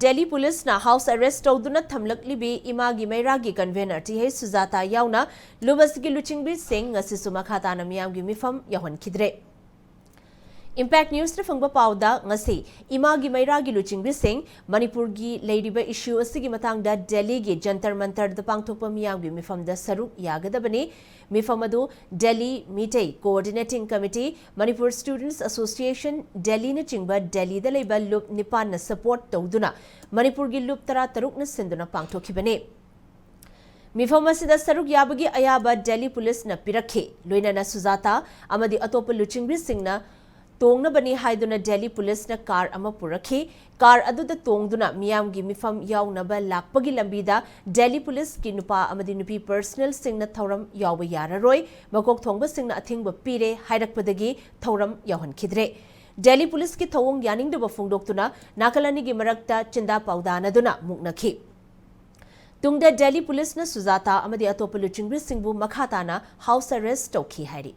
Delhi Police na house arrest tawduna thamlaklibi Imagi Meira gi convener TH Sujata yauna lubasigi luchingbi sing ngasi sumakata na miyamgi mifam yawan kidre. Impact News na fangba pauda ngasi Imagi Meira gi luchingbi sing Manipur gi laydiba issue asigi matangda Delhi gi jantar mantar da pangthokpa miyamgi mifam da saruk yagadabani mifam adu Delhi Meeting Coordinating Committee Manipur Students Association Delhi na chingba Delhi da layba loop nipan na support tawduna Manipur gi loop tara taruk na sinduna pangthokhibane. Mifam asida saruk yabagi ayaba Delhi Police na pirakhe loina na Sujata amadi atopa luchingbi sing na tongna bani haiduna Delhi Police na car ama purakhi car aduda tongduna miyamgi mifam yawnaba lakpagi lambida Delhi Police ki nupa amadi nupi personal sing na thauram yawba yararoi makok thongba sing na athingba pire hairakpadagi thauram yawan khidre. Delhi Police ki thawong yaningdaba phongdoktuna nakalani gi marakta chinda paudana muknakhi. Tungda Delhi Police na Sujata amadi atopa luchingbi singbu makhatana house arrest tawkhi hairi.